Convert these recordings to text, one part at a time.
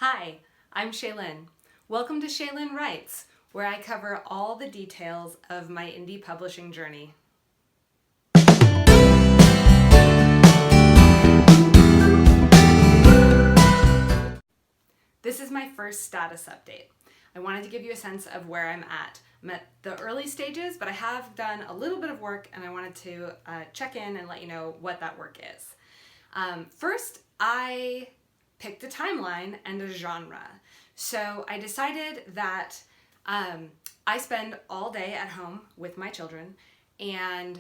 Hi, I'm Shaylin. Welcome to Shaylin Writes, where I cover all the details of my indie publishing journey. This is my first status update. I wanted to give you a sense of where I'm at. I'm at the early stages, but I have done a little bit of work and I wanted to check in and let you know what that work is. First, I picked a timeline and a genre. So I decided that I spend all day at home with my children, and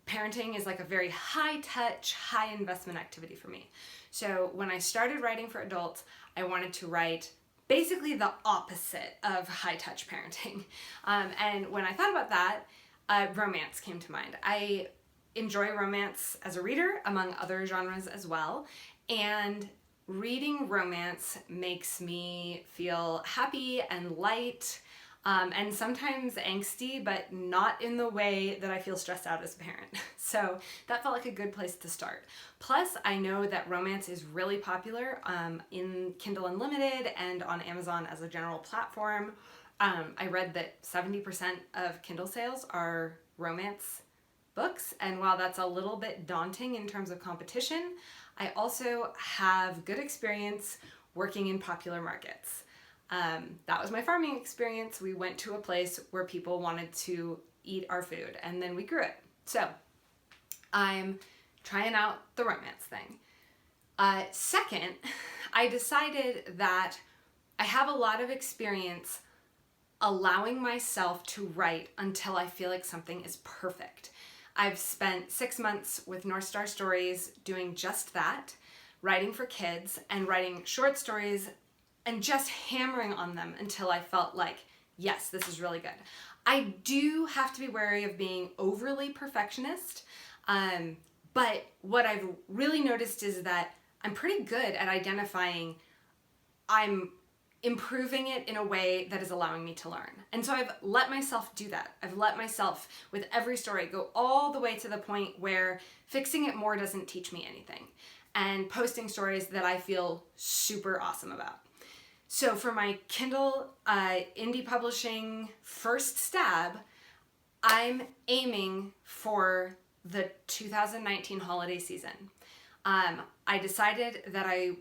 parenting is like a very high touch, high investment activity for me. So when I started writing for adults, I wanted to write basically the opposite of high touch parenting. And when I thought about that, romance came to mind. I enjoy romance as a reader, among other genres as well, and reading romance makes me feel happy and light, and sometimes angsty, but not in the way that I feel stressed out as a parent. So that felt like a good place to start. Plus, I know that romance is really popular in Kindle Unlimited and on Amazon as a general platform. I read that 70% of Kindle sales are romance books, and while that's a little bit daunting in terms of competition, I also have good experience working in popular markets. That was my farming experience. We went to a place where people wanted to eat our food, and then we grew it. So I'm trying out the romance thing. Second, I decided that I have a lot of experience allowing myself to write until I feel like something is perfect. I've spent 6 months with North Star Stories doing just that, writing for kids and writing short stories and just hammering on them until I felt like, yes, this is really good. I do have to be wary of being overly perfectionist, but what I've really noticed is that I'm pretty good at identifying I'm improving it in a way that is allowing me to learn. And so I've let myself do that. I've let myself, with every story, go all the way to the point where fixing it more doesn't teach me anything, and posting stories that I feel super awesome about. So for my Kindle indie publishing first stab, I'm aiming for the 2019 holiday season. I decided that I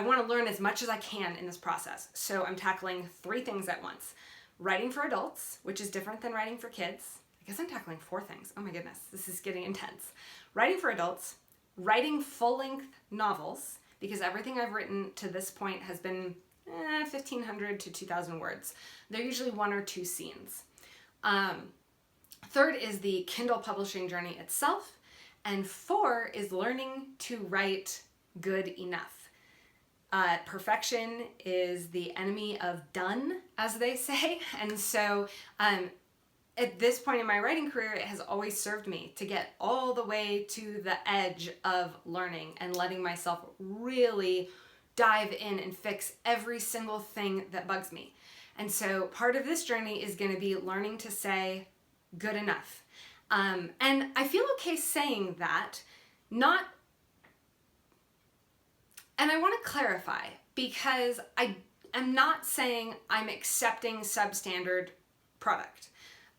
want to learn as much as I can in this process. So I'm tackling 3 things at once. Writing for adults, which is different than writing for kids. I guess I'm tackling 4 things. Oh my goodness, this is getting intense. Writing for adults, writing full-length novels, because everything I've written to this point has been 1,500 to 2,000 words. They're usually 1 or 2 scenes. Third is the Kindle publishing journey itself. And 4 is learning to write good enough. Perfection is the enemy of done, as they say. And so at this point in my writing career, it has always served me to get all the way to the edge of learning and letting myself really dive in and fix every single thing that bugs me. And so part of this journey is going to be learning to say good enough. And I feel okay saying that, and I want to clarify, because I am not saying I'm accepting substandard product.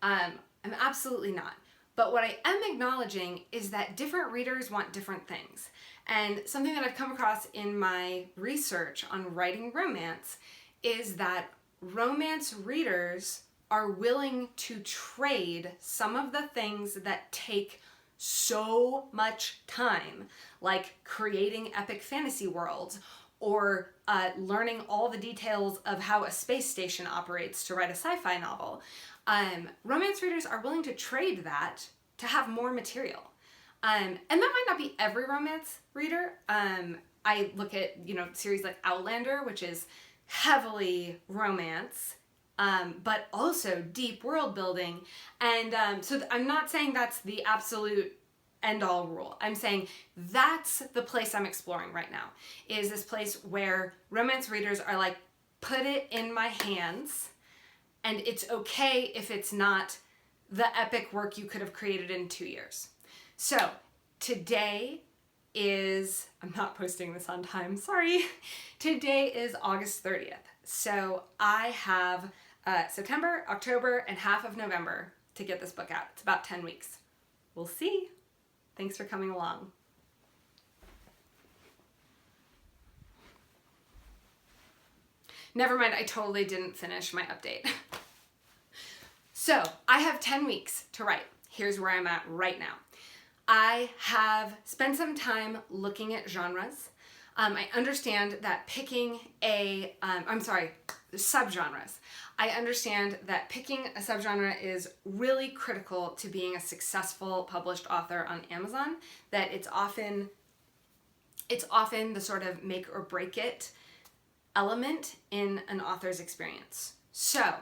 I'm absolutely not. But what I am acknowledging is that different readers want different things. And something that I've come across in my research on writing romance is that romance readers are willing to trade some of the things that take so much time, like creating epic fantasy worlds or learning all the details of how a space station operates to write a sci-fi novel. Romance readers are willing to trade that to have more material. And that might not be every romance reader. I look at, series like Outlander, which is heavily romance, but also deep world building. And so I'm not saying that's the absolute end-all rule. I'm saying that's the place I'm exploring right now, is this place where romance readers are like, put it in my hands, and it's okay if it's not the epic work you could have created in 2 years. So today I'm not posting this on time, sorry. Today is August 30th. So I have September, October, and half of November to get this book out. It's about 10 weeks. We'll see. Thanks for coming along. Never mind, I totally didn't finish my update. So I have 10 weeks to write. Here's where I'm at right now. I have spent some time looking at genres. I understand that picking subgenres. I understand that picking a subgenre is really critical to being a successful published author on Amazon, that it's often the sort of make or break it element in an author's experience. So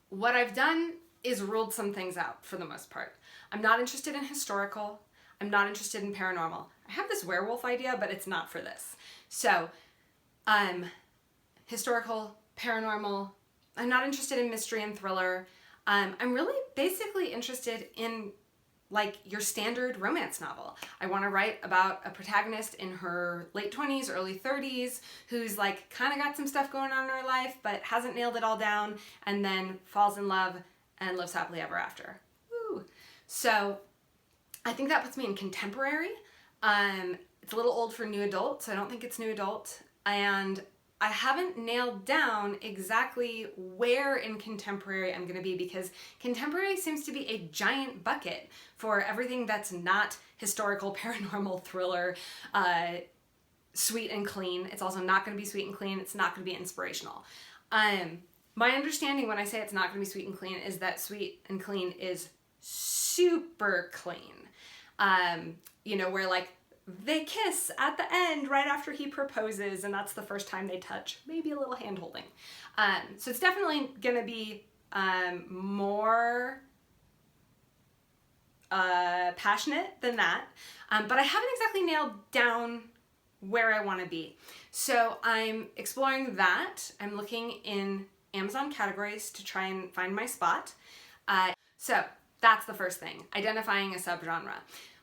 what I've done is ruled some things out for the most part. I'm not interested in historical. I'm not interested in paranormal. I have this werewolf idea, but it's not for this. So, historical, paranormal. I'm not interested in mystery and thriller. I'm really basically interested in like your standard romance novel. I want to write about a protagonist in her late 20s, early 30s, who's like kind of got some stuff going on in her life, but hasn't nailed it all down, and then falls in love and lives happily ever after. Woo. So I think that puts me in contemporary. It's a little old for new adult, so I don't think it's new adult. And I haven't nailed down exactly where in contemporary I'm going to be, because contemporary seems to be a giant bucket for everything that's not historical, paranormal, thriller, sweet and clean. It's also not going to be sweet and clean. It's not going to be inspirational. My understanding when I say it's not going to be sweet and clean is that sweet and clean is super clean. Where like they kiss at the end right after he proposes, and that's the first time they touch, maybe a little hand holding. So it's definitely gonna be more passionate than that, but I haven't exactly nailed down where I want to be. So I'm exploring that. I'm looking in Amazon categories to try and find my spot. So that's the first thing, identifying a subgenre.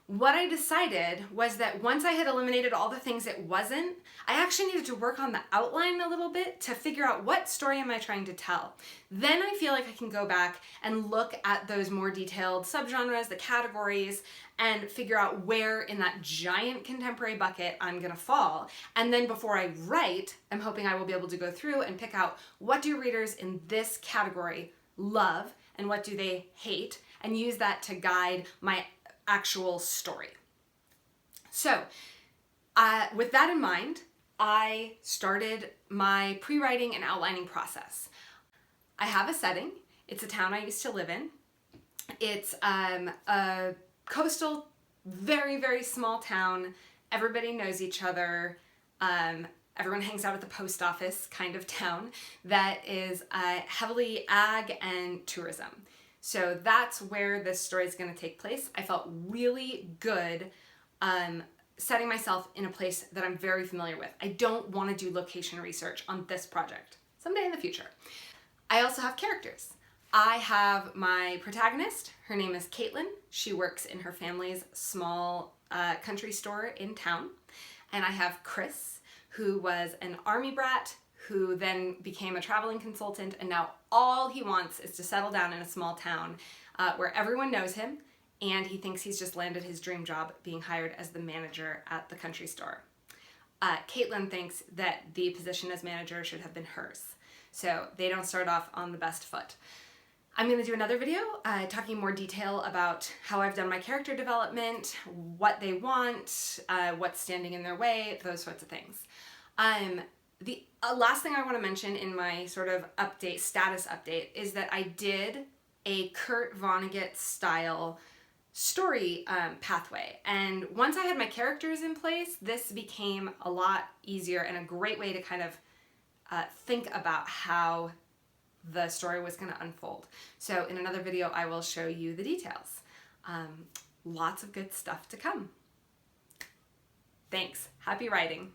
What I decided was that once I had eliminated all the things it wasn't, I actually needed to work on the outline a little bit to figure out what story am I trying to tell. Then I feel like I can go back and look at those more detailed subgenres, the categories, and figure out where in that giant contemporary bucket I'm gonna fall. And then before I write, I'm hoping I will be able to go through and pick out what do readers in this category love and what do they hate, and use that to guide my actual story. So with that in mind, I started my pre-writing and outlining process. I have a setting. It's a town I used to live in. It's a coastal, very, very small town. Everybody knows each other. Everyone hangs out at the post office kind of town that is heavily ag and tourism. So that's where this story is going to take place. I felt really good setting myself in a place that I'm very familiar with. I don't want to do location research on this project. Someday in the future. I also have characters. I have my protagonist. Her name is Caitlin. She works in her family's small country store in town. And I have Chris, who was an army brat who then became a traveling consultant, and now all he wants is to settle down in a small town where everyone knows him, and he thinks he's just landed his dream job being hired as the manager at the country store. Caitlin thinks that the position as manager should have been hers, so they don't start off on the best foot. I'm going to do another video talking more detail about how I've done my character development, what they want, what's standing in their way, those sorts of things. The last thing I want to mention in my sort of update, status update, is that I did a Kurt Vonnegut style story pathway. And once I had my characters in place, this became a lot easier and a great way to kind of think about how the story was going to unfold. So in another video, I will show you the details. Lots of good stuff to come. Thanks. Happy writing.